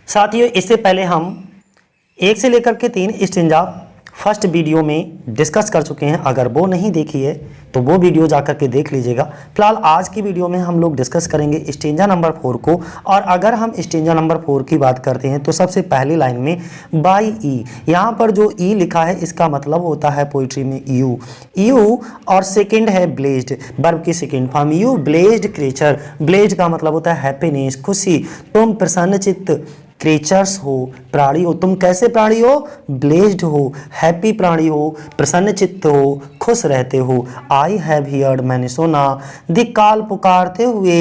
साथियों, इससे पहले हम 1 से लेकर के 3 स्टेंजा फर्स्ट वीडियो में डिस्कस कर चुके हैं। अगर वो नहीं देखी है तो वो वीडियो जाकर के देख लीजिएगा। फिलहाल आज की वीडियो में हम लोग डिस्कस करेंगे स्टेंजा नंबर 4 को। और अगर हम स्टेंजा नंबर 4 की बात करते हैं तो सबसे पहली लाइन में बाई ई, यहाँ पर जो ई लिखा है इसका मतलब होता है पोइट्री में यू, यू। और सेकंड है ब्लेस्ड, वर्ब की second form you blessed creature. Blessed का मतलब होता है हैप्पीनेस, खुशी। तुम प्रसन्नचित्त क्रिएचर्स हो, प्राणी हो। तुम कैसे प्राणी हो? ब्लेस्ड हो, हैप्पी प्राणी हो, प्रसन्न चित्त हो, खुश रहते हो। आई हैव हियर्ड, मैंने सुना, द कॉल पुकारते हुए,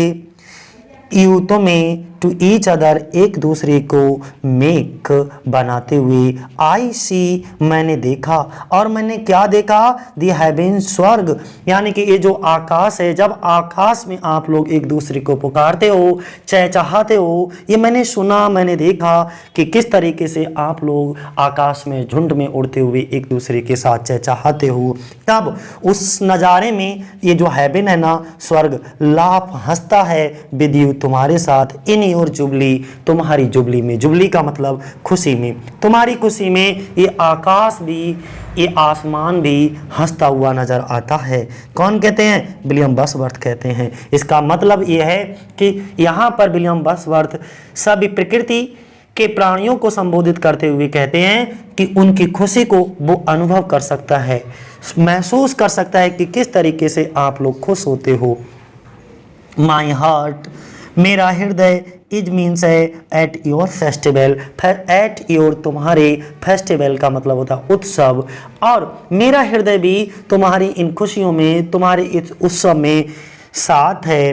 यू तुम्हें, टू ईच अदर एक दूसरे को, मेक बनाते हुए। आई सी, मैंने देखा। और मैंने क्या देखा? दी हेवन, स्वर्ग, यानी कि ये जो आकाश है, जब आकाश में आप लोग एक दूसरे को पुकारते हो, चहचहाते हो, ये मैंने सुना, मैंने देखा कि किस तरीके से आप लोग आकाश में झुंड में उड़ते हुए एक दूसरे के साथ चहचहाते हो। तब उस नज़ारे में ये जो हेवन है ना, स्वर्ग, लाफ, हंसता है, विद यू, तुम्हारे साथ, इन और जुबली, तुम्हारी जुबली में। जुबली का मतलब खुशी में, तुम्हारी खुशी में ये आकाश भी, ये आसमान भी हंसता हुआ नजर आता है। कौन कहते हैं? विलियम वर्ड्सवर्थ कहते हैं। इसका मतलब ये है कि यहाँ पर विलियम वर्ड्सवर्थ सभी प्रकृति के प्राणियों को संबोधित करते हुए कहते हैं कि उनकी खुशी को वो अनुभव कर सकता है, महसूस कर सकता है कि किस तरीके से आप लोग खुश होते हो। माई हार्ट, मेरा हृदय, इज मीन्स है एट योर फेस्टिवल। फिर एट योर, तुम्हारे, फेस्टिवल का मतलब होता है उत्सव। और मेरा हृदय भी तुम्हारी इन खुशियों में, तुम्हारे इस उत्सव में साथ है।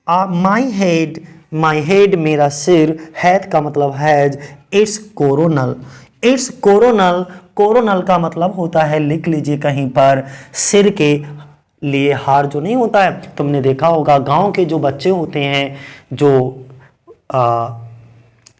माई हेड, माई हेड, मेरा सिर, हैथ का मतलब has, it's coronal, it's coronal. Coronal का मतलब होता है, लिख लीजिए कहीं पर, सिर के लिए हार जो नहीं होता है। तुमने देखा होगा गांव के जो बच्चे होते हैं, जो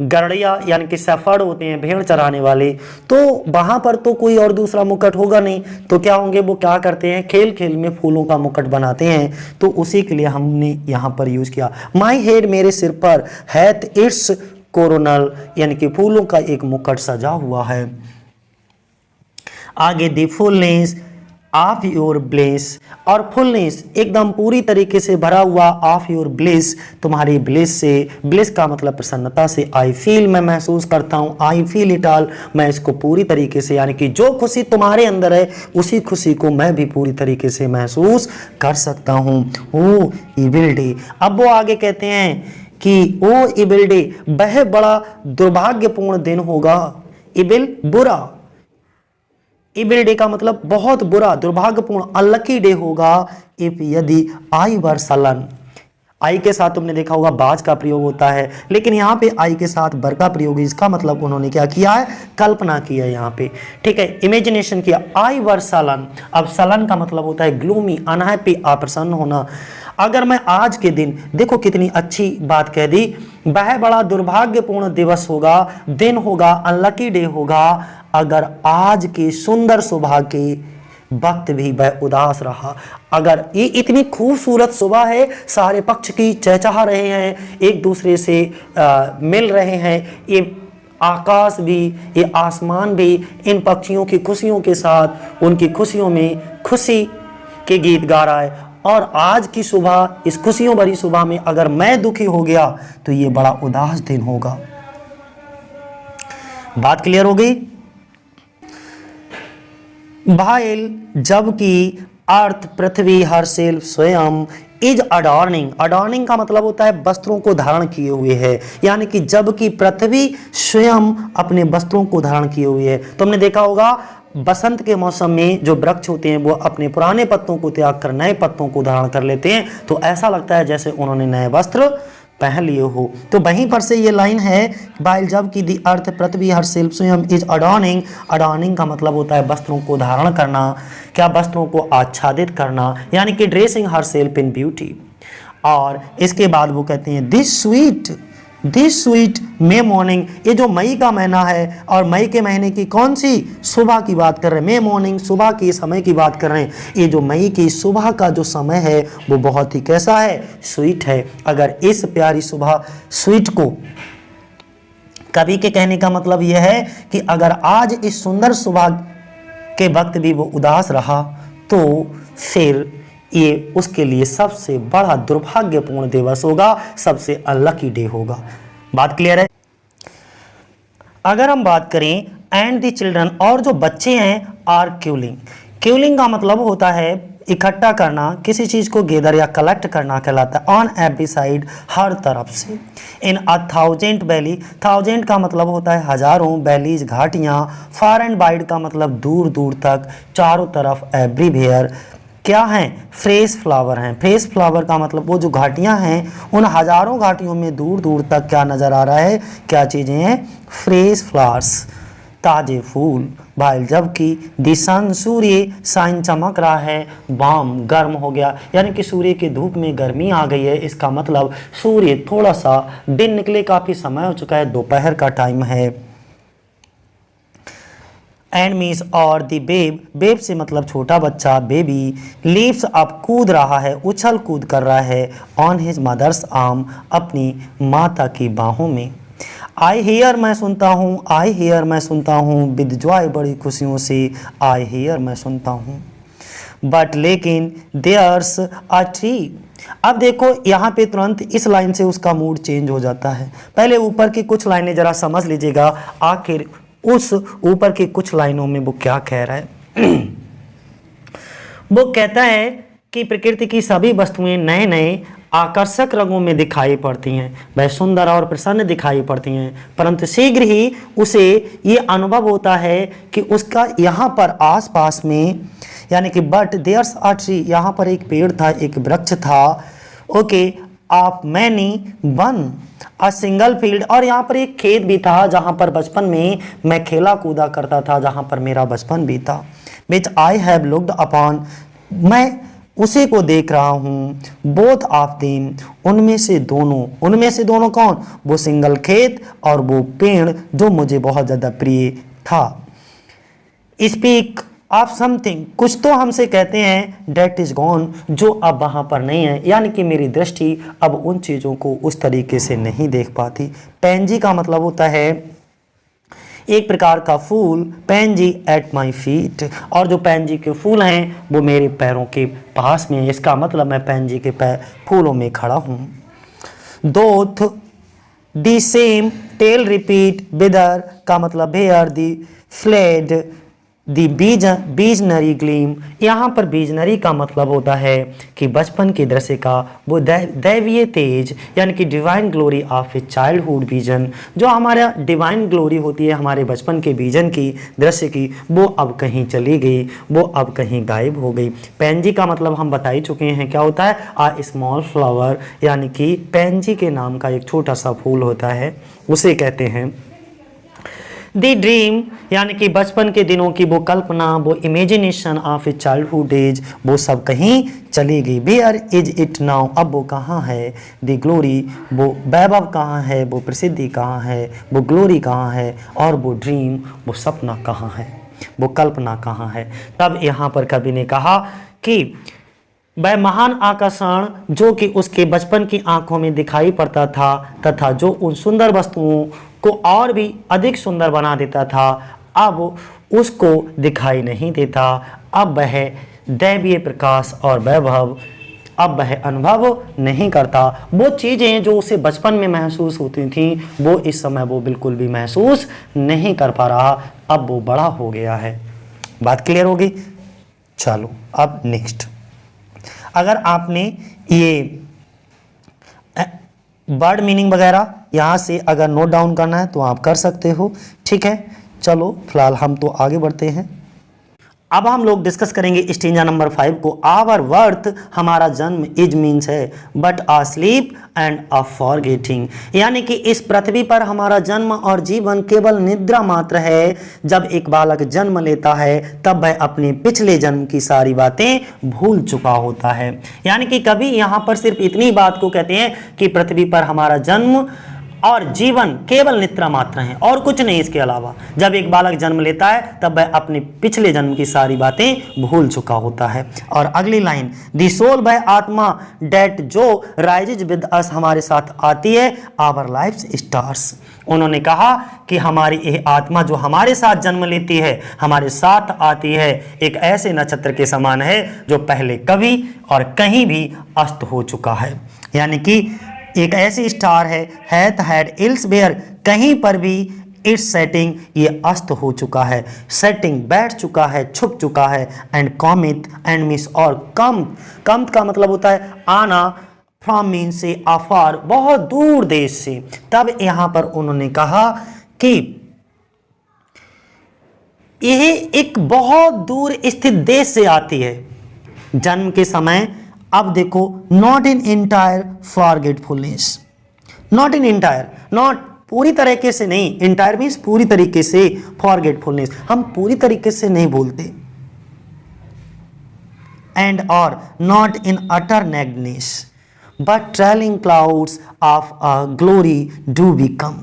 गड़िया यानी कि सफड़ होते हैं, भेड़ चराने वाले, तो वहाँ पर तो कोई और दूसरा मुकुट होगा नहीं, तो क्या होंगे, वो क्या करते हैं, खेल खेल में फूलों का मुकुट बनाते हैं। तो उसी के लिए हमने यहाँ पर यूज किया। माई हेड, मेरे सिर पर, हैथ इट्स कोरोनल, यानी कि फूलों का एक मुकुट सजा हुआ है। आगे दी फुलनेस ऑफ योर ब्लेस, और फुलनेस एकदम पूरी तरीके से भरा हुआ, ऑफ योर ब्लिस, तुम्हारी ब्लिस से। ब्लिस का मतलब प्रसन्नता से। आई फील, मैं महसूस करता हूँ, आई फील इट ऑल, मैं इसको पूरी तरीके से, यानी कि जो खुशी तुम्हारे अंदर है उसी खुशी को मैं भी पूरी तरीके से महसूस कर सकता हूँ। ओ इविल डे, अब वो आगे कहते हैं कि ओ इविल डे, वह बड़ा दुर्भाग्यपूर्ण दिन होगा। इविल, बुरा, इविल डे का मतलब बहुत बुरा, दुर्भाग्यपूर्ण, अनलकी डे होगा। इफ, यदि, आई वर सलन, आई के साथ तुमने देखा होगा बाज का प्रयोग होता है, लेकिन यहाँ पे आई के साथ बर का प्रयोग, इसका मतलब उन्होंने क्या किया है, कल्पना की है यहाँ पे, ठीक है, इमेजिनेशन किया। आई वर सलन, अब सलन का मतलब होता है ग्लूमी, अनहैप्पी, अप्रसन्न होना। अगर मैं आज के दिन, देखो कितनी अच्छी बात कह दी, वह बड़ा दुर्भाग्यपूर्ण दिवस होगा, दिन होगा, अनलकी डे होगा, अगर आज की सुंदर सुबह के वक्त भी वह उदास रहा। अगर ये इतनी खूबसूरत सुबह है, सारे पक्ष की चहचहा रहे हैं, एक दूसरे से मिल रहे हैं, ये आकाश भी, ये आसमान भी इन पक्षियों की खुशियों के साथ, उनकी खुशियों में खुशी के गीत गा रहा है, और आज की सुबह, इस खुशियों भरी सुबह में अगर मैं दुखी हो गया तो ये बड़ा उदास दिन होगा। बात क्लियर हो गई? भाइल, जबकि, अर्थ, पृथ्वी, हर सेल्फ, स्वयं, इज अडॉर्निंग, अडॉर्निंग का मतलब होता है वस्त्रों को धारण किए हुए है, यानी कि जबकि पृथ्वी स्वयं अपने वस्त्रों को धारण किए हुए है। तुमने देखा होगा बसंत के मौसम में जो वृक्ष होते हैं वो अपने पुराने पत्तों को त्याग कर नए पत्तों को धारण कर लेते हैं, तो ऐसा लगता है जैसे उन्होंने नए वस्त्र पहन लिए हो। तो वहीं पर से ये लाइन है, बाइल, जब की दी अर्थ, पृथ्वी, हर सेल्फ, स्वयं, इज अडॉर्निंग। अडॉर्निंग का मतलब होता है वस्त्रों को धारण करना, क्या, वस्त्रों को आच्छादित करना, यानी कि dressing her self in beauty. और इसके बाद वो कहते हैं दिस स्वीट मे मॉर्निंग, ये जो मई का महीना है, और मई के महीने की कौन सी सुबह की बात कर रहे हैं, मे मॉर्निंग, सुबह के समय की बात कर रहे हैं। ये जो मई की सुबह का जो समय है वो बहुत ही कैसा है, स्वीट है। अगर इस प्यारी सुबह स्वीट को कवि के कहने का मतलब यह है कि अगर आज इस सुंदर सुबह के वक्त भी वो उदास रहा तो फिर ये उसके लिए सबसे बड़ा दुर्भाग्यपूर्ण दिवस होगा, सबसे अनलकी डे होगा। बात क्लियर है? अगर हम बात करें एंड द चिल्ड्रन, और जो बच्चे हैं आर क्यूलिंग। क्यूलिंग का मतलब होता है इकट्ठा करना, किसी चीज को गैदर या कलेक्ट करना कहलाता है। ऑन एवरी साइड, हर तरफ से। इन अ थाउजेंड वैली, थाउजेंड का मतलब होता है हजारों, वैलीज घाटियां, फार एंड वाइड का मतलब दूर दूर तक, चारों तरफ, एवरीवेयर क्या हैं, फ्रेश फ्लावर हैं। फ्रेश फ्लावर का मतलब वो जो घाटियां हैं, उन हजारों घाटियों में दूर दूर तक क्या नजर आ रहा है, क्या चीजें हैं, फ्रेश फ्लावर्स, ताजे फूल। भाई जबकि द सन, सूर्य, साइन चमक रहा है, वार्म गर्म हो गया, यानी कि सूर्य की धूप में गर्मी आ गई है। इसका मतलब सूर्य थोड़ा सा, दिन निकले काफी समय हो चुका है, दोपहर का टाइम है। एंड मीन्स और द बेब, बेब से मतलब छोटा बच्चा, बेबी, लीव्स अप कूद रहा है, उछल कूद कर रहा है, ऑन हिज मदर्स आर्म, अपनी माता की बाहों में। आई हेयर, मैं सुनता हूँ, आई हेयर, मैं सुनता हूँ, विद जॉय, बड़ी खुशियों से, आई हेयर, मैं सुनता हूँ। बट लेकिन देयर्स अ ट्री। अब देखो यहाँ पे तुरंत इस लाइन से उसका मूड चेंज हो जाता है। पहले ऊपर की कुछ लाइनें जरा समझ लीजिएगा, आखिर उस ऊपर की कुछ लाइनों में वो क्या कह रहा है। वो कहता है कि प्रकृति की सभी वस्तुएं नए नए आकर्षक रंगों में दिखाई पड़ती हैं, वह सुंदर और प्रसन्न दिखाई पड़ती हैं, परंतु शीघ्र ही उसे ये अनुभव होता है कि उसका यहाँ पर आसपास में, यानी कि बट देयर्स अ ट्री, यहाँ पर एक पेड़ था, एक वृक्ष था, okay, of many one a single field, और यहाँ पर एक खेत भी था जहाँ पर बचपन में मैं खेला कूदा करता था, जहाँ पर मेरा बचपन भी था। विच आई हैव लुक्ड अपॉन, मैं उसी को देख रहा हूँ। बोथ ऑफ देम, उनमें से दोनों, उनमें से दोनों कौन, वो सिंगल खेत और वो पेड़ जो मुझे बहुत ज़्यादा प्रिय था। स्पीक ऑफ समथिंग, कुछ तो हमसे कहते हैं, डेट इज गॉन, जो अब वहाँ पर नहीं है, यानी कि मेरी दृष्टि अब उन चीज़ों को उस तरीके से नहीं देख पाती। पैंजी का मतलब होता है एक प्रकार का फूल, पैंजी एट माई फीट, और जो पैंजी के फूल हैं वो मेरे पैरों के पास में, इसका मतलब मैं पैंजी के फूलों में खड़ा हूँ। Doth the same tale repeat, whither का मतलब where, the fled the visionary gleam, यहाँ पर बीजनरी का मतलब होता है कि बचपन के दृश्य का वो दैवीय तेज, यानी कि divine glory of a childhood vision, जो हमारा डिवाइन ग्लोरी होती है हमारे बचपन के विजन की, दृश्य की, वो अब कहीं चली गई, वो अब कहीं गायब हो गई। पैंजी का मतलब हम बता ही चुके हैं क्या होता है, आ स्मॉल फ्लावर, यानी कि पैंजी के नाम का एक छोटा सा फूल होता है, उसे कहते हैं। दी ड्रीम, यानी कि बचपन के दिनों की वो कल्पना, वो imagination of a childhood age, वो सब कहीं चली गई। वेयर इज इट नाउ, अब वो कहाँ है। दी ग्लोरी, वो वैभव कहाँ है, वो प्रसिद्धि कहाँ है, वो ग्लोरी कहाँ है, और वो ड्रीम, वो सपना कहाँ है, वो कल्पना कहाँ है। तब यहाँ पर कवि ने कहा कि वह महान आकर्षण जो कि उसके बचपन की आंखों में दिखाई पड़ता था, तथा जो उन सुंदर वस्तुओं को और भी अधिक सुंदर बना देता था, अब उसको दिखाई नहीं देता। अब वह दैवीय प्रकाश और वैभव अब वह अनुभव नहीं करता। वो चीज़ें जो उसे बचपन में महसूस होती थीं, वो इस समय वो बिल्कुल भी महसूस नहीं कर पा रहा। अब वो बड़ा हो गया है। बात क्लियर होगी? चलो अब नेक्स्ट, अगर आपने ये वर्ड मीनिंग वगैरह यहाँ से अगर नोट डाउन करना है तो आप कर सकते हो, ठीक है। चलो फिलहाल हम तो आगे बढ़ते हैं। अब हम लोग डिस्कस करेंगे स्टेंजा नंबर 5 को। आवर वर्थ, हमारा जन्म, इज मीन्स है but a sleep and a forgetting, यानी कि इस पृथ्वी पर हमारा जन्म और जीवन केवल निद्रा मात्र है। जब एक बालक जन्म लेता है तब वह अपने पिछले जन्म की सारी बातें भूल चुका होता है। यानी कि कभी यहाँ पर सिर्फ इतनी बात को कहते हैं कि पृथ्वी पर हमारा जन्म और जीवन केवल निद्रा मात्र है और कुछ नहीं इसके अलावा। जब एक बालक जन्म लेता है तब वह अपने पिछले जन्म की सारी बातें भूल चुका होता है। और अगली लाइन, दी सोल वह आत्मा डेट जो राइजेज विद अस हमारे साथ आती है आवर लाइफ स्टार्स। उन्होंने कहा कि हमारी यह आत्मा जो हमारे साथ जन्म लेती है, हमारे साथ आती है, एक ऐसे नक्षत्र के समान है जो पहले कभी और कहीं भी अस्त हो चुका है। यानी कि एक ऐसी स्टार है हैथ हैड एल्सवेयर, कहीं पर भी इट्स सेटिंग, ये अस्त हो चुका है, सेटिंग बैठ चुका है, छुप चुका है। एंड कॉमित एंड मिस और कम का मतलब होता है आना, फ्रॉम मीन से अफार, बहुत दूर देश से। तब यहां पर उन्होंने कहा कि यह एक बहुत दूर स्थित देश से आती है जन्म के समय। अब देखो, not in entire forgetfulness, not in entire, not पूरी तरीके से नहीं, इंटायर मीन्स पूरी तरीके से, फॉरगेटफुलनेस हम पूरी तरीके से नहीं भूलते, एंड और not in utter nakedness but trailing clouds of a glory do become.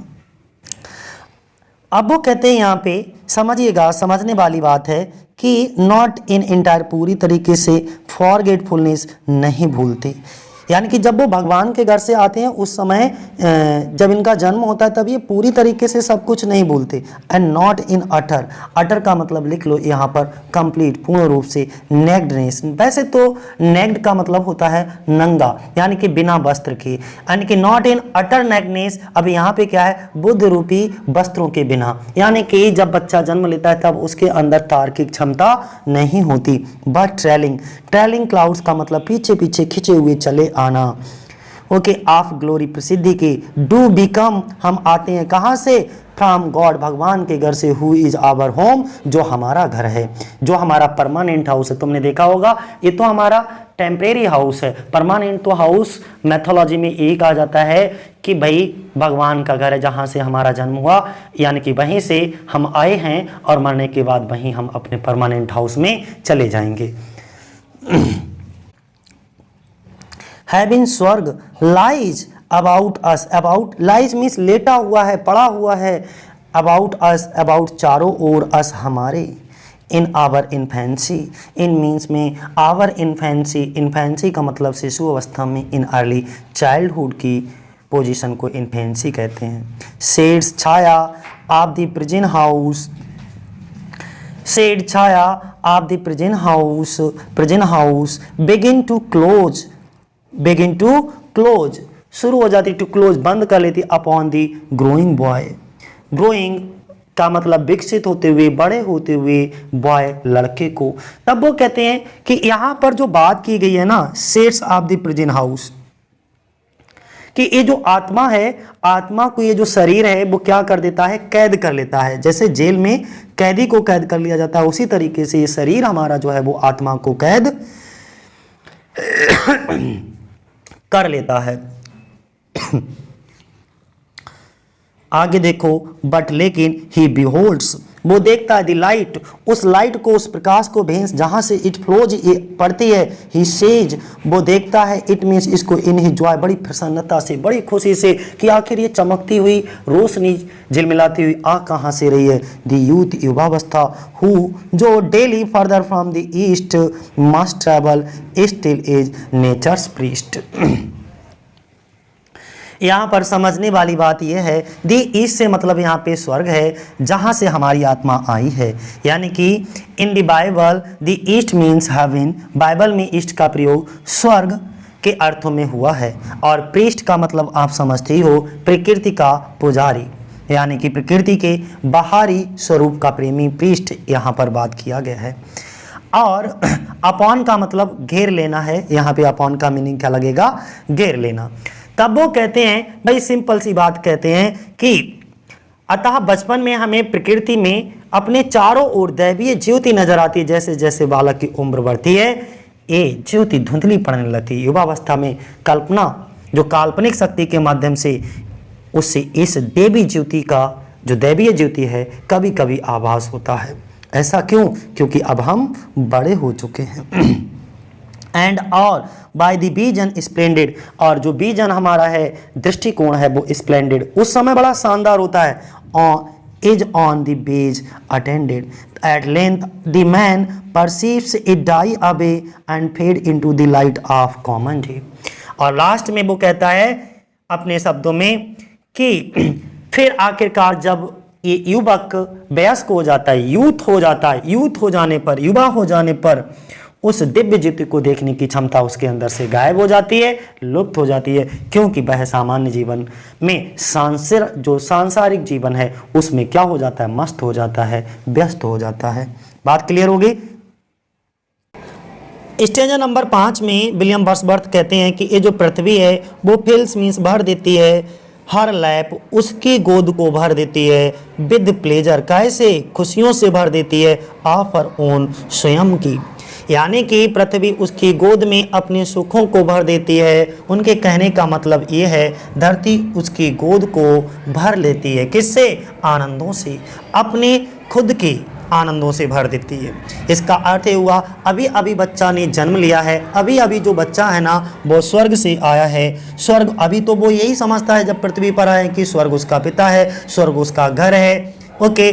अब वो कहते हैं यहाँ पे, समझिएगा, समझने वाली बात है कि नॉट इन इंटायर पूरी तरीके से, फॉरगेटफुलनेस नहीं भूलते। यानी कि जब वो भगवान के घर से आते हैं उस समय जब इनका जन्म होता है तब ये पूरी तरीके से सब कुछ नहीं भूलते। एंड नॉट इन अटर, अटर का मतलब लिख लो यहाँ पर कंप्लीट, पूर्ण रूप से, नेक्डनेस। वैसे तो नेक्ड का मतलब होता है नंगा, यानी कि बिना वस्त्र के, यानी कि नॉट इन अटर नेक्डनेस। अब यहाँ पे क्या है, बुद्ध रूपी वस्त्रों के बिना, यानी कि जब बच्चा जन्म लेता है तब उसके अंदर तार्किक क्षमता नहीं होती। बट ट्रेलिंग, ट्रेलिंग क्लाउड्स का मतलब पीछे पीछे खिंचे हुए चले आना। ओके, ऑफ ग्लोरी, प्रसिद्धि के, डू बिकम हम आते हैं कहां से, फ्रॉम गॉड, भगवान के घर से, हु इज आवर होम, जो हमारा घर है, जो हमारा परमानेंट हाउस है। तुमने देखा होगा ये तो हमारा टेम्परेरी हाउस है, परमानेंट तो हाउस मैथोलॉजी में यही कहा जाता है कि भाई भगवान का घर है जहाँ से हमारा जन्म हुआ, यानी कि वहीं से हम आए हैं और मरने के बाद वहीं हम अपने परमानेंट हाउस में चले जाएंगे। हेवन, स्वर्ग, lies about us, about lies means लेटा हुआ है, पड़ा हुआ है, अबाउट अस, अबाउट चारों ओर, अस हमारे, in our infancy, in means में आवर इन्फेंसी, इन्फेंसी का मतलब शिशु अवस्था में, इन अर्ली चाइल्डहुड की पोजीशन को इन्फेंसी कहते हैं। शेड्स, छाया, of the present house, shade छाया of the present house, begin to close, begin to close शुरू हो जाती, टू क्लोज बंद कर लेती, upon the growing boy, growing का मतलब विकसित होते हुए, बड़े होते हुए, बॉय लड़के को। तब वो कहते हैं कि यहां पर जो बात की गई है ना, sets of the present house, कि ये जो आत्मा है, आत्मा को ये जो शरीर है वो क्या कर देता है, कैद कर लेता है। जैसे जेल में कैदी को कैद कर लिया जाता है, उसी तरीके से ये शरीर हमारा जो है वो आत्मा को कैद कर लेता है। आगे देखो, बट लेकिन ही बिहोल्ड्स, वो देखता है, द लाइट, उस लाइट को, उस प्रकाश को, भेंस जहां से इट फ्लोज, ये पड़ती है, ही सेज, वो देखता है, इट मीन्स इसको, इन ही जॉय, बड़ी प्रसन्नता से, बड़ी खुशी से, कि आखिर ये चमकती हुई रोशनी झिलमिलाती हुई आ कहां से रही है, द यूथ, युवावस्था, हु, जो daily further from the east must travel still is nature's priest. यहाँ पर समझने वाली बात यह है, दी ईस्ट से मतलब यहाँ पे स्वर्ग है जहाँ से हमारी आत्मा आई है, यानी कि in the Bible the east means heaven, Bible में ईस्ट का प्रयोग स्वर्ग के अर्थों में हुआ है। और प्रीस्ट का मतलब आप समझते ही हो, प्रकृति का पुजारी, यानी कि प्रकृति के बाहरी स्वरूप का प्रेमी, प्रीस्ट यहाँ पर बात किया गया है। और अपॉन का मतलब घेर लेना है, यहाँ पे अपॉन का मीनिंग क्या लगेगा, घेर लेना। तब वो कहते हैं, भाई सिंपल सी बात कहते हैं कि अतः बचपन में हमें प्रकृति में अपने चारों ओर दैवीय ज्योति नजर आती है। जैसे जैसे बालक की उम्र बढ़ती है ये ज्योति धुंधली पड़ने लगती है। युवावस्था में कल्पना, जो काल्पनिक शक्ति के माध्यम से उससे इस देवी ज्योति का, जो दैवीय ज्योति है, कभी कभी आभास होता है। ऐसा क्यों? क्योंकि अब हम बड़े हो चुके हैं। एंड और बाय द विजन स्प्लेंडेड, और जो विजन हमारा है, दृष्टिकोण है, वो स्प्लेंडेड उस समय बड़ा शानदार होता है। इज ऑन द बेज attended at length the man perceives it die away and fade into the light of common day. और लास्ट में वो कहता है अपने शब्दों में कि फिर आखिरकार जब ये युवक वयस्क हो जाता है, यूथ हो जाता है, यूथ हो जाने पर, युवा हो जाने पर उस दिव्य ज्योति को देखने की क्षमता उसके अंदर से गायब हो जाती है, लुप्त हो जाती है, क्योंकि वह सामान्य जीवन में जो सांसारिक जीवन है उसमें क्या हो जाता है, मस्त हो जाता है, व्यस्त हो जाता है। बात क्लियर होगी। स्टेंजा नंबर 5 में विलियम वर्ड्सवर्थ कहते हैं कि ये जो पृथ्वी है वो फिल्स मीन्स भर देती है, हर लैप उसकी गोद को भर देती है, विद प्लेजर कैसे खुशियों से भर देती है, ऑफर ओन स्वयं की, यानी कि पृथ्वी उसकी गोद में अपने सुखों को भर देती है। उनके कहने का मतलब ये है धरती उसकी गोद को भर लेती है, किससे, आनंदों से, अपने खुद के आनंदों से भर देती है। इसका अर्थ ये हुआ अभी अभी बच्चा ने जन्म लिया है, अभी अभी जो बच्चा है ना वो स्वर्ग से आया है। स्वर्ग अभी तो वो यही समझता है जब पृथ्वी पर आए कि स्वर्ग उसका पिता है, स्वर्ग उसका घर है। ओके,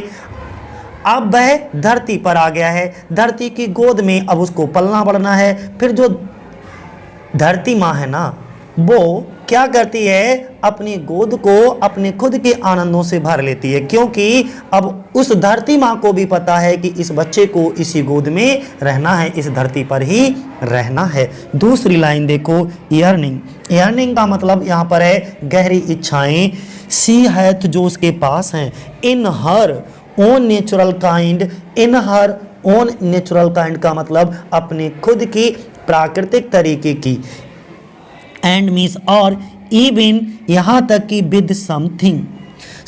अब वह धरती पर आ गया है, धरती की गोद में अब उसको पलना बढ़ना है। फिर जो धरती माँ है ना वो क्या करती है, अपनी गोद को अपने खुद के आनंदों से भर लेती है, क्योंकि अब उस धरती माँ को भी पता है कि इस बच्चे को इसी गोद में रहना है, इस धरती पर ही रहना है। दूसरी लाइन देखो, ईयर्निंग, ईयर्निंग का मतलब यहाँ पर है गहरी इच्छाएं, सी हैथ जो उसके पास हैं, इन हर ओन नेचुरल काइंड, इन हर ओन नेचुरल काइंड का मतलब अपने खुद की प्राकृतिक तरीके की, एंड मीन्स और इवन यहाँ तक कि विद समथिंग,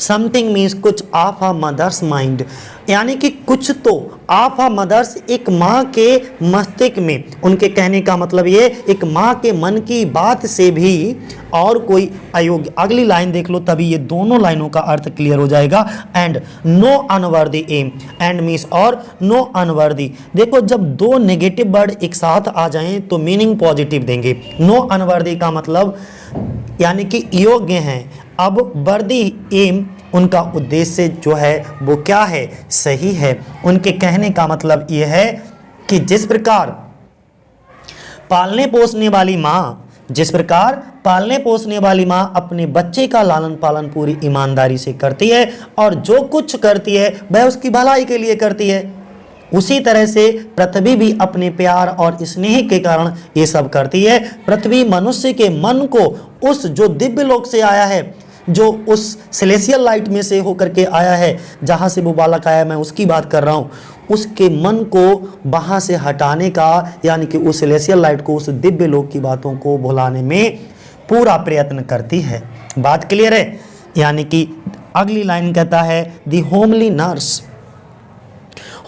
समथिंग मीन्स कुछ ऑफ अ मदर्स माइंड, यानी कि कुछ तो ऑफ अ मदर्स, एक माँ के मस्तिष्क में। उनके कहने का मतलब ये एक माँ के मन की बात से भी और कोई अयोग्य। अगली लाइन देख लो तभी ये दोनों लाइनों का अर्थ क्लियर हो जाएगा। And no unworthy aim, and means और नो अनवर्दी। देखो जब दो नेगेटिव वर्ड एक साथ आ जाएं तो मीनिंग पॉजिटिव देंगे। नो अनवर्दी का मतलब यानी कि योग्य हैं। अब वर्दी एम उनका उद्देश्य जो है वो क्या है, सही है। उनके कहने का मतलब ये है कि जिस प्रकार पालने पोसने वाली माँ, जिस प्रकार पालने पोसने वाली माँ अपने बच्चे का लालन पालन पूरी ईमानदारी से करती है और जो कुछ करती है वह उसकी भलाई के लिए करती है, उसी तरह से पृथ्वी भी अपने प्यार और स्नेह के कारण ये सब करती है। पृथ्वी मनुष्य के मन को उस जो दिव्य लोक से आया है, जो उस सेलेसियल लाइट में से होकर के आया है, जहाँ से वो बालक आया, मैं उसकी बात कर रहा हूँ, उसके मन को वहाँ से हटाने का, यानी कि उस सेलेसियल लाइट को, उस दिव्य लोक की बातों को भुलाने में पूरा प्रयत्न करती है। बात क्लियर है। यानी कि अगली लाइन कहता है दी होमली नर्स।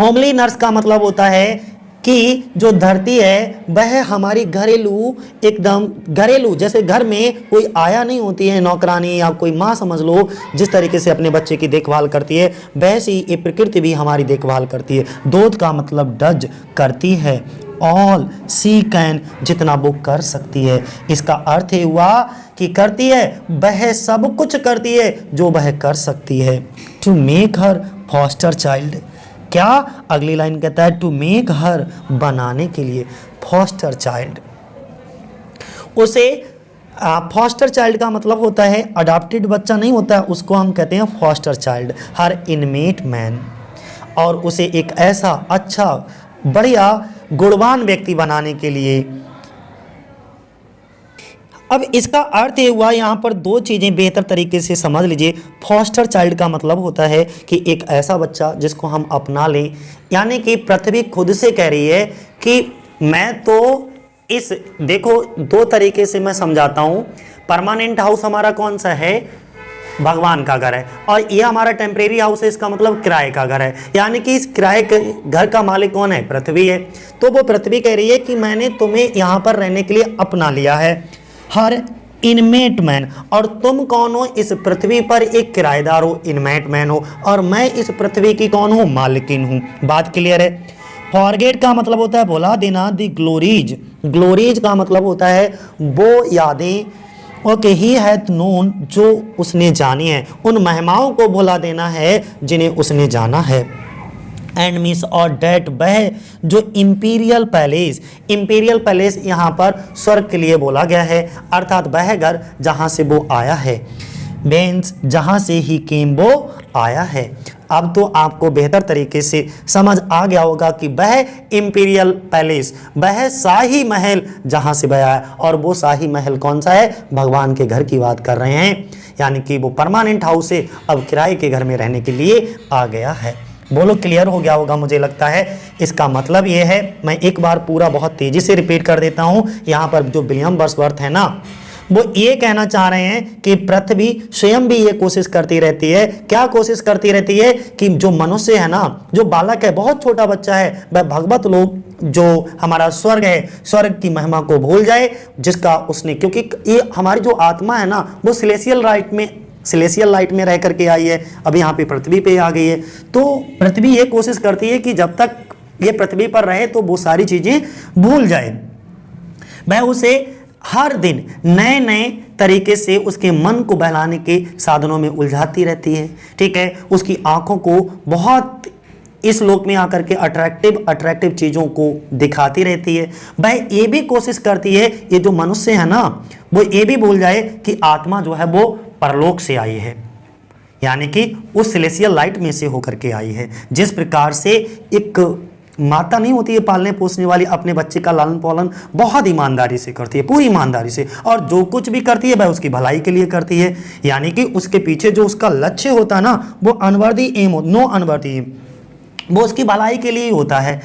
होमली नर्स का मतलब होता है कि जो धरती है वह हमारी घरेलू, एकदम घरेलू, जैसे घर में कोई आया नहीं होती है नौकरानी या कोई माँ समझ लो, जिस तरीके से अपने बच्चे की देखभाल करती है वैसे ही ये प्रकृति भी हमारी देखभाल करती है। दूध का मतलब डज, करती है। ऑल सी कैन, जितना वो कर सकती है। इसका अर्थ ये हुआ कि करती है, वह सब कुछ करती है जो वह कर सकती है। To make her foster child, क्या अगली लाइन कहता है टू मेक हर, बनाने के लिए, फॉस्टर चाइल्ड। उसे फॉस्टर चाइल्ड का मतलब होता है अडॉप्टेड बच्चा नहीं होता है, उसको हम कहते हैं फॉस्टर चाइल्ड। हर इनमेट मैन, और उसे एक ऐसा अच्छा बढ़िया गुणवान व्यक्ति बनाने के लिए। अब इसका अर्थ ये हुआ, यहाँ पर दो चीज़ें बेहतर तरीके से समझ लीजिए। फॉस्टर चाइल्ड का मतलब होता है कि एक ऐसा बच्चा जिसको हम अपना लें, यानी कि पृथ्वी खुद से कह रही है कि मैं तो इस, देखो दो तरीके से मैं समझाता हूँ। परमानेंट हाउस हमारा कौन सा है, भगवान का घर है, और ये हमारा टेम्परेरी हाउस है, इसका मतलब किराए का घर है। यानी कि इस किराए के घर का मालिक कौन है, पृथ्वी है। तो वो पृथ्वी कह रही है कि मैंने तुम्हें यहाँ पर रहने के लिए अपना लिया है, हर इनमेट मैन, और तुम कौन हो, इस पृथ्वी पर एक किराएदार हो, इनमेट मैन हो, और मैं इस पृथ्वी की कौन हूँ, मालिकिन हूँ। बात क्लियर है। फॉरगेट का मतलब होता है भुला देना। दी ग्लोरीज, ग्लोरीज का मतलब होता है वो यादें। ओके, ही हैथ नोन, जो उसने जानी है, उन महिमाओं को भुला देना है जिन्हें उसने जाना है। एंड मिस और डेट, वह जो इंपीरियल पैलेस, इंपीरियल पैलेस यहाँ पर स्वर्ग के लिए बोला गया है, अर्थात वह घर जहाँ से वो आया है। बेंस, जहाँ से ही केम वो आया है। अब तो आपको बेहतर तरीके से समझ आ गया होगा कि वह इंपीरियल पैलेस, वह शाही महल जहाँ से वह आया, और वो शाही महल कौन सा है? भगवान के घर की बात कर रहे हैं, यानी कि वो परमानेंट हाउस से अब किराए के घर में रहने के लिए आ गया है। बोलो, क्लियर हो गया होगा मुझे लगता है। इसका मतलब ये है, मैं एक बार पूरा बहुत तेजी से रिपीट कर देता हूँ। यहाँ पर जो विलियम वर्ड्सवर्थ है ना, वो ये कहना चाह रहे हैं कि पृथ्वी स्वयं भी ये कोशिश करती रहती है। क्या कोशिश करती रहती है? कि जो मनुष्य है ना, जो बालक है, बहुत छोटा बच्चा है, वह भगवत लोग जो हमारा स्वर्ग है, स्वर्ग की महिमा को भूल जाए, जिसका उसने, क्योंकि ये हमारी जो आत्मा है ना, वो सेलेसियल लाइट में रह करके आई है, अब यहाँ पे पृथ्वी पे आ गई है। तो पृथ्वी ये कोशिश करती है कि जब तक ये पृथ्वी पर रहे तो वो सारी चीजें भूल जाए। वह उसे हर दिन नए नए तरीके से उसके मन को बहलाने के साधनों में उलझाती रहती है। ठीक है, उसकी आंखों को बहुत इस लोक में आकर के अट्रैक्टिव चीज़ों को दिखाती रहती है। वह ये भी कोशिश करती है, ये जो मनुष्य है ना, वो ये भी भूल जाए कि आत्मा जो है वो परलोक से आई है, यानी कि उस सेलेसियल लाइट में से होकर के आई है। जिस प्रकार से एक माता नहीं होती है पालने पोसने वाली, अपने बच्चे का लालन पालन बहुत ईमानदारी से करती है, पूरी ईमानदारी से, और जो कुछ भी करती है वह उसकी भलाई के लिए करती है, यानी कि उसके पीछे जो उसका लक्ष्य होता है ना, वो unworthy aim, no unworthy aim, वो उसकी भलाई के लिए ही होता है।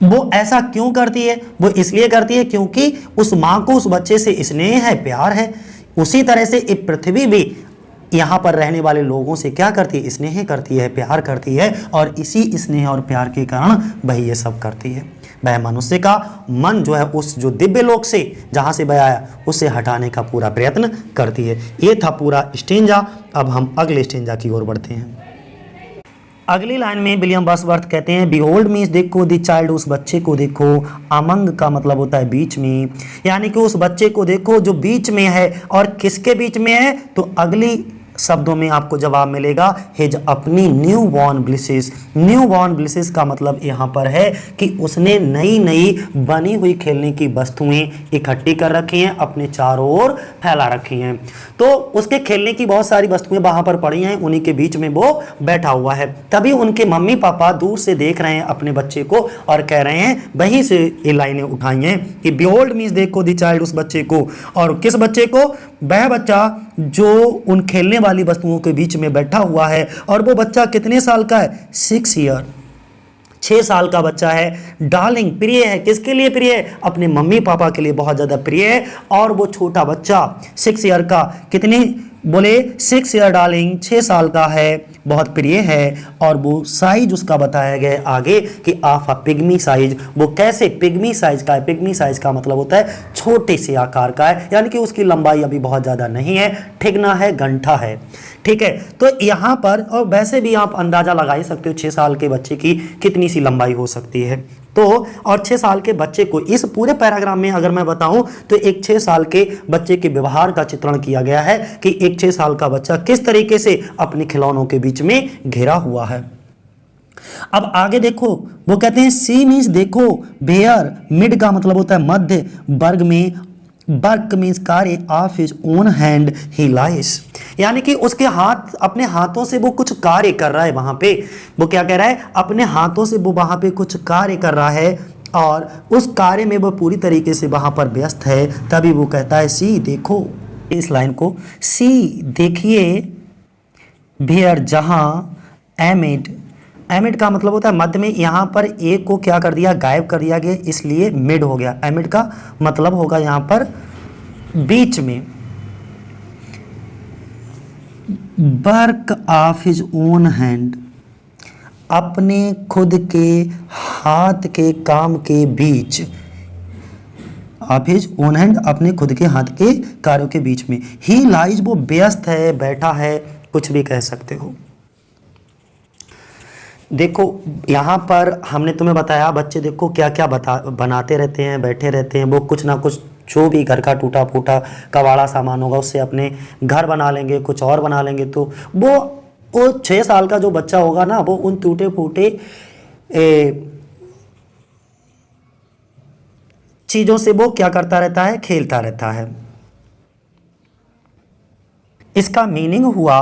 वो ऐसा क्यों करती है? वो इसलिए करती है क्योंकि उस माँ को उस बच्चे से स्नेह है, प्यार है। उसी तरह से ये पृथ्वी भी यहाँ पर रहने वाले लोगों से क्या करती है? स्नेह करती है, प्यार करती है, और इसी स्नेह और प्यार के कारण वह ये सब करती है। वह मनुष्य का मन जो है उस जो दिव्य लोक से जहाँ से वह आया उससे हटाने का पूरा प्रयत्न करती है। ये था पूरा स्टेंजा। अब हम अगले स्टेंजा की ओर बढ़ते हैं। अगली लाइन में विलियम वर्ड्सवर्थ कहते हैं, बिहोल्ड मीन्स देखो, द चाइल्ड, उस बच्चे को देखो। अमंग का मतलब होता है बीच में, यानी कि उस बच्चे को देखो जो बीच में है। और किसके बीच में है? तो अगली शब्दों में आपको जवाब मिलेगा, हिज अपनी न्यू बॉर्न ब्लिसेस। न्यू बॉर्न ब्लिसेस का मतलब यहाँ पर है कि उसने नई नई बनी हुई खेलने की वस्तुएं इकट्ठी कर रखी हैं, अपने चारों ओर फैला रखी हैं। तो उसके खेलने की बहुत सारी वस्तुएं वहां पर पड़ी हैं, उन्हीं के बीच में वो बैठा हुआ है। तभी उनके मम्मी पापा दूर से देख रहे हैं अपने बच्चे को और कह रहे हैं, वहीं से ये लाइनें उठाई हैं कि बिहोल्ड मीन्स देखो, द चाइल्ड, उस बच्चे को। और किस बच्चे को? वह बच्चा जो उन खेलने वाली वस्तुओं के बीच में बैठा हुआ है। और वो बच्चा कितने साल का है? 6 ईयर, 6 साल का बच्चा है। डार्लिंग, प्रिय है। किसके लिए प्रिय है? अपने मम्मी पापा के लिए बहुत ज़्यादा प्रिय है। और वो छोटा बच्चा 6 ईयर का, कितनी बोले? 6 ईयर डार्लिंग, 6 साल का है, बहुत प्रिय है। और वो साइज उसका बताया गया आगे कि ऑफ अ पिग्मी साइज। वो कैसे? पिग्मी साइज का है। पिग्मी साइज का मतलब होता है छोटे से आकार का है, यानी कि उसकी लंबाई अभी बहुत ज़्यादा नहीं है, ठिगना है, गंठा है। ठीक है, तो यहाँ पर, और वैसे भी आप अंदाज़ा लगा ही सकते हो 6 साल के बच्चे की कितनी सी लंबाई हो सकती है। तो और 6 साल के बच्चे को इस पूरे पैराग्राफ में अगर मैं बताऊं तो एक 6 साल के बच्चे के व्यवहार का चित्रण किया गया है कि एक 6 साल का बच्चा किस तरीके से अपने खिलौनों के बीच में घिरा हुआ है। अब आगे देखो, वो कहते हैं सी मीन्स देखो, बेयर, मिड का मतलब होता है मध्य, वर्ग में वर्क मीन्स कार्य, ऑफ हिज ओन हैंड ही लाइस, यानी कि उसके हाथ, अपने हाथों से वो कुछ कार्य कर रहा है वहां पे। वो क्या कह रहा है? अपने हाथों से वो वहां पे कुछ कार्य कर रहा है और उस कार्य में वो पूरी तरीके से वहां पर व्यस्त है। तभी वो कहता है सी देखो, इस लाइन को, सी देखिए, भेयर, जहां, एमिड, एमिड का मतलब होता है मध्य में। यहाँ पर ए को क्या कर दिया? गायब कर दिया गया, इसलिए मिड हो गया। एमिड का मतलब होगा यहाँ पर बीच में। Work of his own hand, अपने खुद के हाथ के काम के बीच। ऑफ हिज ओन हैंड, अपने खुद के हाथ के कार्यों के बीच में। ही लाइज, वो व्यस्त है, बैठा है, कुछ भी कह सकते हो। देखो यहाँ पर हमने तुम्हें बताया, बच्चे देखो क्या क्या बनाते रहते हैं, बैठे रहते हैं, वो कुछ ना कुछ जो भी घर का टूटा फूटा कबाड़ा सामान होगा उससे अपने घर बना लेंगे, कुछ और बना लेंगे। तो वो 6 साल का जो बच्चा होगा ना, वो उन टूटे फूटे चीज़ों से वो क्या करता रहता है, खेलता रहता है। इसका मीनिंग हुआ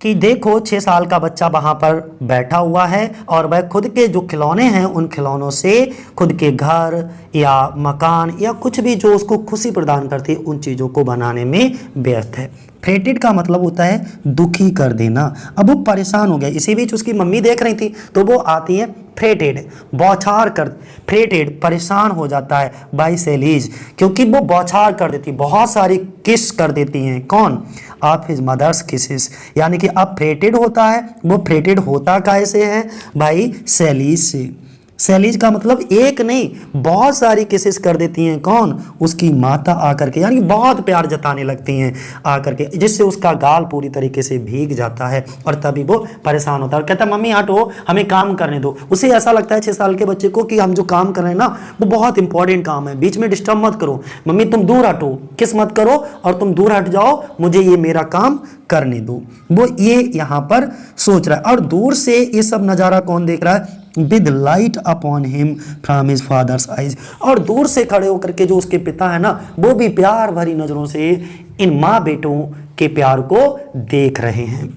कि देखो 6 साल का बच्चा वहाँ पर बैठा हुआ है और वह खुद के जो खिलौने हैं उन खिलौनों से खुद के घर या मकान या कुछ भी जो उसको खुशी प्रदान करती है उन चीज़ों को बनाने में व्यस्त है। फ्रेटेड का मतलब होता है दुखी कर देना। अब वो परेशान हो गया, इसी बीच उसकी मम्मी देख रही थी तो वो आती है फ्रेटेड, बौछार कर, फ्रेटेड परेशान हो जाता है बाई सेलीज, क्योंकि वो बौछार कर देती, बहुत सारी किस कर देती हैं। कौन? ऑफ हिज मदर्स किसेस, यानी कि अब फ्रेटेड होता है, वो फ्रेटेड होता कैसे है भाई? सेलीज से। सेलीज का मतलब एक नहीं बहुत सारी किसेस कर देती हैं। कौन? उसकी माता आकर के, यानी बहुत प्यार जताने लगती हैं आकर के, जिससे उसका गाल पूरी तरीके से भीग जाता है और तभी वो परेशान होता है और कहता है मम्मी हटो, हमें काम करने दो। उसे ऐसा लगता है 6 साल के बच्चे को कि हम जो काम कर रहे हैं ना वो बहुत इंपॉर्टेंट काम है, बीच में डिस्टर्ब मत करो, मम्मी तुम दूर हटो, किस मत करो और तुम दूर हट जाओ, मुझे ये मेरा काम करने दो। वो ये यहाँ पर सोच रहा है और दूर से ये सब नज़ारा कौन देख रहा है? With light upon him from his father's eyes, और दूर से खड़े होकर के जो उसके पिता है ना वो भी प्यार भरी नजरों से इन माँ बेटों के प्यार को देख रहे हैं।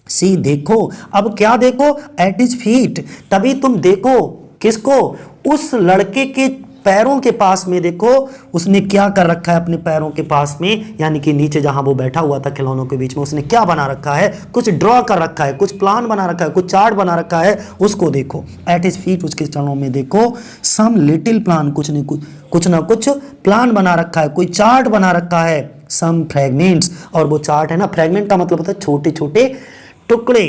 सी देखो, अब क्या देखो? एट हिज फीट, तभी तुम देखो किसको? उस लड़के के पैरों के पास में देखो उसने क्या कर रखा है अपने पैरों के पास में, यानी कि नीचे जहां वो बैठा हुआ था खिलौनों के बीच में, उसने क्या बना रखा है? कुछ ड्रॉ कर रखा है, कुछ प्लान बना रखा है, कुछ चार्ट बना रखा है, उसको देखो। एट हिज फीट, उसके चरणों में देखो सम लिटिल प्लान, कुछ ना कुछ प्लान बना रखा है, कोई चार्ट बना रखा है। सम फ्रेगमेंट्स, और वो चार्ट है ना, फ्रेगमेंट का मतलब होता है छोटे छोटे टुकड़े,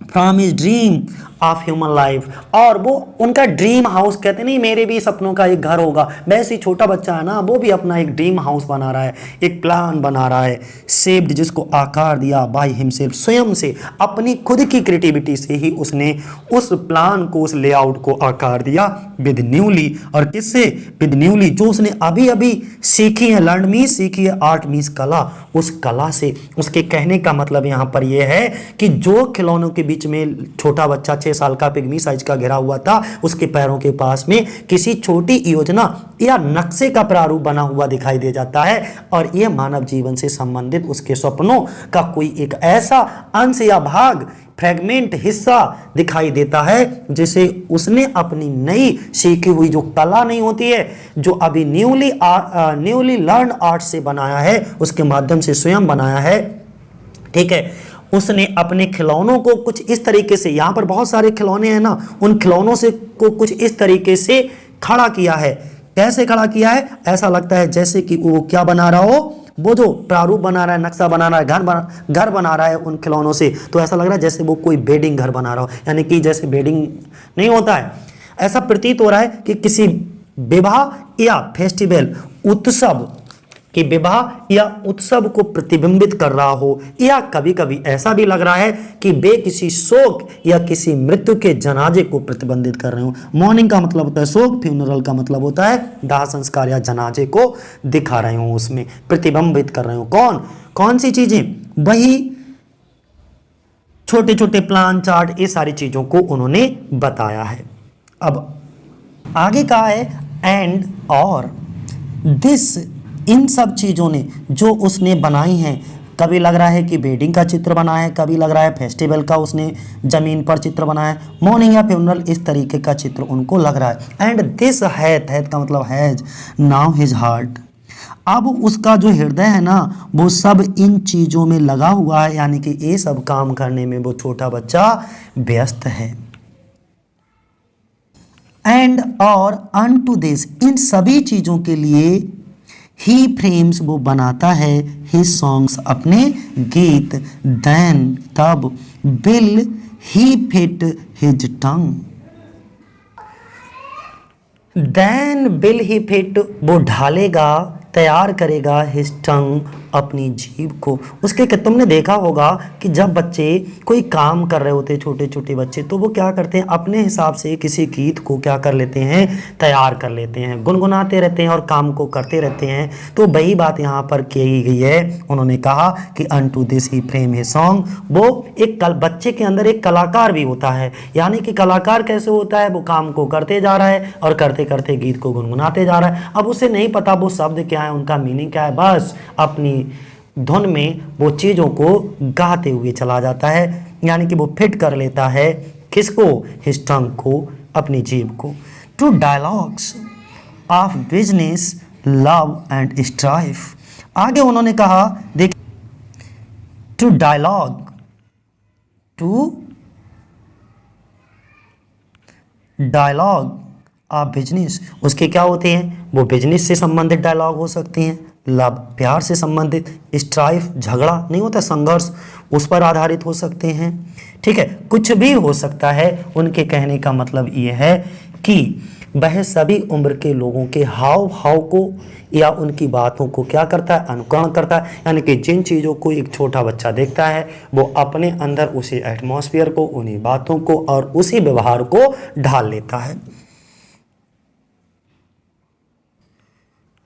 from his dream of human life, और वो उनका ड्रीम हाउस, कहते नहीं मेरे भी सपनों का एक घर होगा, वैसे ही छोटा बच्चा है ना वो भी अपना एक ड्रीम हाउस बना रहा है, एक प्लान बना रहा है। शेप्ड, जिसको आकार दिया बाय हिमसेल्फ, स्वयं से अपनी खुद की क्रिएटिविटी से ही उसने उस प्लान को, उस लेआउट को आकार दिया। विद न्यूली, और किससे? विद न्यूली, जो उसने अभी अभी सीखी है, लर्न मीन्स सीखी है, आर्ट मीन्स कला, उस कला से। उसके कहने का मतलब यहाँ पर यह है कि जो खिलौनों के बीच में छोटा बच्चा 6 साल का पिग्मी साइज का घिरा हुआ था, उसके पैरों के पास में किसी छोटी योजना या नक्शे का प्रारूप बना हुआ दिखाई दे जाता है, और यह मानव जीवन से संबंधित उसके सपनों का कोई एक ऐसा अंश या भाग, फ्रेगमेंट, हिस्सा दिखाई देता है जिसे उसने अपनी नई सीखी हुई जो कला नहीं होती है, जो अभी न्यूली लर्न आर्ट से बनाया है, उसके माध्यम से स्वयं बनाया है। ठीक है, उसने अपने खिलौनों को कुछ इस तरीके से, यहाँ पर बहुत सारे खिलौने हैं ना, उन खिलौनों से को कुछ इस तरीके से खड़ा किया है। कैसे खड़ा किया है? ऐसा लगता है जैसे कि वो क्या बना रहा हो, वो जो प्रारूप बना रहा है, नक्शा बना रहा है, घर बना रहा है उन खिलौनों से, तो ऐसा लग रहा है जैसे वो कोई बेडिंग घर बना रहा हो, यानी कि जैसे बेडिंग नहीं होता है, ऐसा प्रतीत हो रहा है कि किसी विवाह या फेस्टिवल, उत्सव कि विवाह या उत्सव को प्रतिबिंबित कर रहा हो, या कभी कभी ऐसा भी लग रहा है कि वे किसी शोक या किसी मृत्यु के जनाजे को प्रतिबंधित कर रहे हो। मॉर्निंग का मतलब होता है शोक, फ्यूनरल का मतलब होता है दाह संस्कार या जनाजे को दिखा रहे हो, उसमें प्रतिबिंबित कर रहे हो। कौन सी चीजें? वही छोटे छोटे प्लान, चार्ट, ये सारी चीजों को उन्होंने बताया है। अब आगे कहा है एंड और दिस, इन सब चीज़ों ने जो उसने बनाई हैं, कभी लग रहा है कि बेडिंग का चित्र बनाया है, कभी लग रहा है फेस्टिवल का उसने ज़मीन पर चित्र बनाया है, मॉर्निंग या फ्यूनरल, इस तरीके का चित्र उनको लग रहा है। एंड दिस हैथ का मतलब हैज नाउ हिज हार्ट, अब उसका जो हृदय है ना वो सब इन चीज़ों में लगा हुआ है, यानी कि ये सब काम करने में वो छोटा बच्चा व्यस्त है। एंड और अनटू दिस, इन सभी चीज़ों के लिए ही फ्रेम्स, वो बनाता है, हिज सॉन्ग्स, अपने गीत, देन तब, will he fit his tongue, then will he fit, वो ढालेगा, तैयार करेगा, हिज टंग, अपनी जीभ को। उसके तुमने देखा होगा कि जब बच्चे कोई काम कर रहे होते हैं, छोटे छोटे बच्चे, तो वो क्या करते हैं, अपने हिसाब से किसी गीत को क्या कर लेते हैं, तैयार कर लेते हैं, गुनगुनाते रहते हैं और काम को करते रहते हैं। तो वही बात यहाँ पर की गई है। उन्होंने कहा कि unto this he frame his song. वो एक बच्चे के अंदर एक कलाकार भी होता है, यानी कि कलाकार कैसे होता है, वो काम को करते जा रहा है और करते करते गीत को गुनगुनाते जा रहा है। अब उसे नहीं पता वो शब्द क्या है, उनका मीनिंग क्या है, बस अपनी धुन में वो चीज़ों को गाते हुए चला जाता है, यानी कि वो फिट कर लेता है किसको, हिज टंग को, अपनी जीभ को। To dialogues of business love and strife. आगे उन्होंने कहा, देख, to dialogue, to dialogue of business, उसके क्या होते हैं, वो बिजनेस से संबंधित डायलॉग हो सकते हैं, लव प्यार से संबंधित, स्ट्राइफ झगड़ा नहीं होता, संघर्ष, उस पर आधारित हो सकते हैं। ठीक है, कुछ भी हो सकता है। उनके कहने का मतलब ये है कि वह सभी उम्र के लोगों के हाव भाव को या उनकी बातों को क्या करता है, अनुकरण करता है, यानी कि जिन चीज़ों को एक छोटा बच्चा देखता है वो अपने अंदर उसी एटमॉस्फेयर को, उन्हीं बातों को और उसी व्यवहार को ढाल लेता है।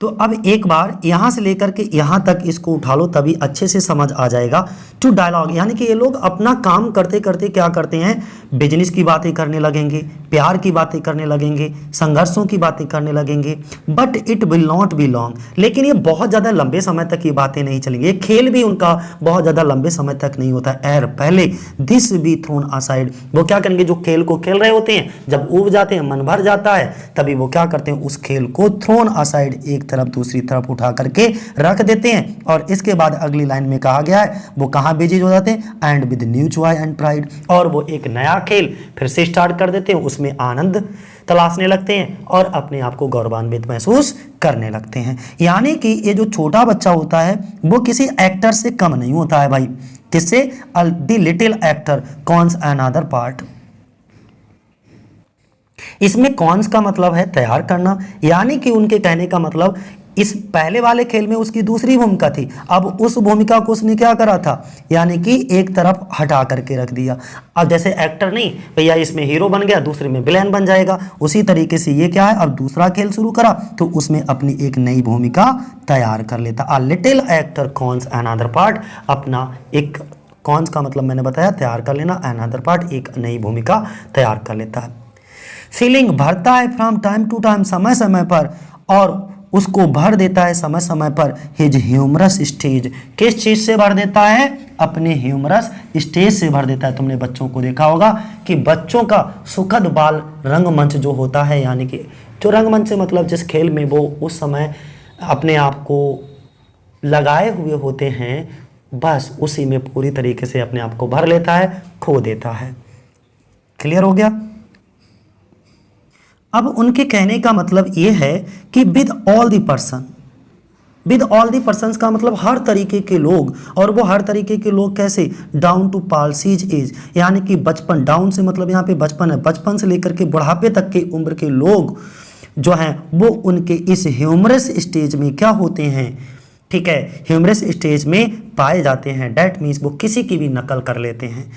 तो अब एक बार यहाँ से लेकर के यहाँ तक इसको उठा लो, तभी अच्छे से समझ आ जाएगा। टू डायलॉग, यानी कि ये लोग अपना काम करते करते क्या करते हैं, बिजनेस की बातें करने लगेंगे, प्यार की बातें करने लगेंगे, संघर्षों की बातें करने लगेंगे। But it will not be long, लेकिन ये बहुत ज़्यादा लंबे समय तक ये बातें नहीं चलेंगी। ये खेल भी उनका बहुत ज़्यादा लंबे समय तक नहीं होता है। एर पहले दिस बी थ्रोन असाइड, वो क्या करेंगे, जो खेल को खेल रहे होते हैं, जब ऊब जाते हैं, मन भर जाता है, तभी वो क्या करते हैं, उस खेल को थ्रोन असाइड, एक तरफ दूसरी तरफ उठा करके रख देते हैं। और इसके बाद अगली लाइन में कहा गया है, वो कहाँ बिजी हो जाते हैं, and with new Joy and pride, और वो एक नया खेल फिर से स्टार्ट कर देते हैं, उसमें आनंद तलाशने लगते हैं और अपने आप को गौरवान्वित महसूस करने लगते हैं। यानी कि ये जो छोटा बच्चा होता है वो किसी एक्टर से कम नहीं होता है भाई। किससे, the little actor cons another part. इसमें कॉन्स का मतलब है तैयार करना, यानी कि उनके कहने का मतलब इस पहले वाले खेल में उसकी दूसरी भूमिका थी, अब उस भूमिका को उसने क्या करा था, यानी कि एक तरफ हटा करके रख दिया। अब जैसे एक्टर नहीं भैया, इसमें हीरो बन गया, दूसरे में विलेन बन जाएगा, उसी तरीके से ये क्या है, अब दूसरा खेल शुरू करा तो उसमें अपनी एक नई भूमिका तैयार कर लेता। A little actor cons another part, अपना एक, कॉन्स का मतलब मैंने बताया तैयार कर लेना, अनदर पार्ट एक नई भूमिका तैयार कर लेता है। फीलिंग भरता है फ्रॉम टाइम टू टाइम, समय समय पर, और उसको भर देता है समय समय पर हिज ह्यूमरस स्टेज। किस चीज़ से भर देता है, अपने ह्यूमरस स्टेज से भर देता है। तुमने बच्चों को देखा होगा कि बच्चों का सुखद बाल रंगमंच जो होता है, यानी कि जो रंगमंच से मतलब जिस खेल में वो उस समय अपने आप को लगाए हुए होते हैं, बस उसी में पूरी तरीके से अपने आप को भर लेता है, खो देता है। क्लियर हो गया। अब उनके कहने का मतलब ये है कि with all the person, with all the persons का मतलब हर तरीके के लोग, और वो हर तरीके के लोग कैसे, डाउन टू पाल्सीज एज, यानी कि बचपन, डाउन से मतलब यहाँ पे बचपन है, बचपन से लेकर के बुढ़ापे तक के उम्र के लोग जो हैं वो उनके इस ह्यूमरस स्टेज में क्या होते हैं, ठीक है, ह्यूमरस स्टेज में पाए जाते हैं। डैट मीन्स वो किसी की भी नकल कर लेते हैं,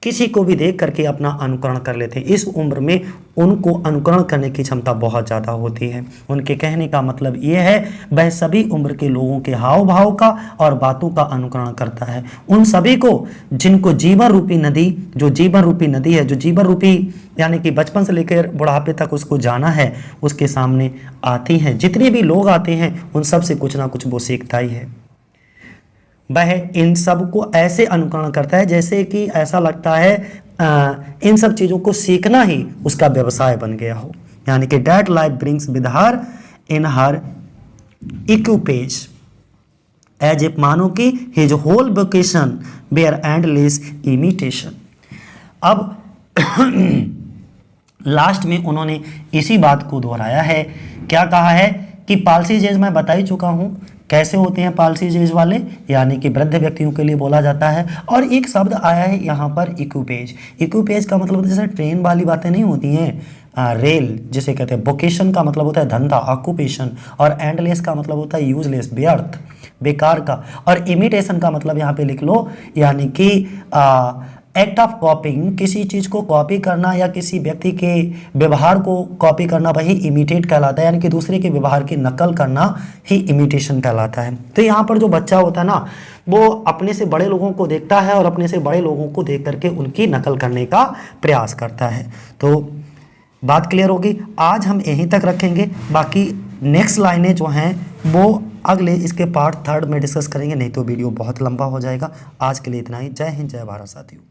किसी को भी देख करके अपना अनुकरण कर लेते हैं। इस उम्र में उनको अनुकरण करने की क्षमता बहुत ज़्यादा होती है। उनके कहने का मतलब ये है, वह सभी उम्र के लोगों के हाव भाव का और बातों का अनुकरण करता है। उन सभी को जिनको जीवन रूपी नदी, जो जीवन रूपी नदी है, जो जीवन रूपी यानी कि बचपन से लेकर बुढ़ापे तक उसको जाना है, उसके सामने आती हैं। जितने भी लोग आते हैं उन सब से कुछ ना कुछ वो सीखता ही है। वह इन सब को ऐसे अनुकरण करता है जैसे कि ऐसा लगता है इन सब चीज़ों को सीखना ही उसका व्यवसाय बन गया हो। यानी कि that life brings with her in her equipage as if मानो कि his whole vocation bear endless imitation. अब लास्ट में उन्होंने इसी बात को दोहराया है। क्या कहा है कि पाल्सी जेज मैं बता ही चुका हूँ कैसे होते हैं पॉलिसीज एज वाले, यानी कि वृद्ध व्यक्तियों के लिए बोला जाता है। और एक शब्द आया है यहाँ पर इक्विपेज। इक्विपेज का मतलब होता है जैसे ट्रेन वाली बातें नहीं होती हैं, रेल जिसे कहते हैं। वोकेशन का मतलब होता है धंधा, ऑक्यूपेशन। और एंडलेस का मतलब होता है यूजलेस, व्यर्थ, बेकार का। और इमिटेशन का मतलब यहाँ पे लिख लो, यानी कि एक्ट ऑफ कॉपिंग, किसी चीज़ को कॉपी करना या किसी व्यक्ति के व्यवहार को कॉपी करना, वही इमिटेट कहलाता है, यानी कि दूसरे के व्यवहार की नकल करना ही इमिटेशन कहलाता है। तो यहाँ पर जो बच्चा होता है ना, वो अपने से बड़े लोगों को देखता है और अपने से बड़े लोगों को देख करके उनकी नकल करने का प्रयास करता है। तो बात क्लियर होगी। आज हम यहीं तक रखेंगे, बाकी नेक्स्ट लाइनें जो हैं वो अगले इसके पार्ट 3 में डिस्कस करेंगे, नहीं तो वीडियो बहुत लंबा हो जाएगा। आज के लिए इतना ही। जय हिंद, जय भारत साथियों।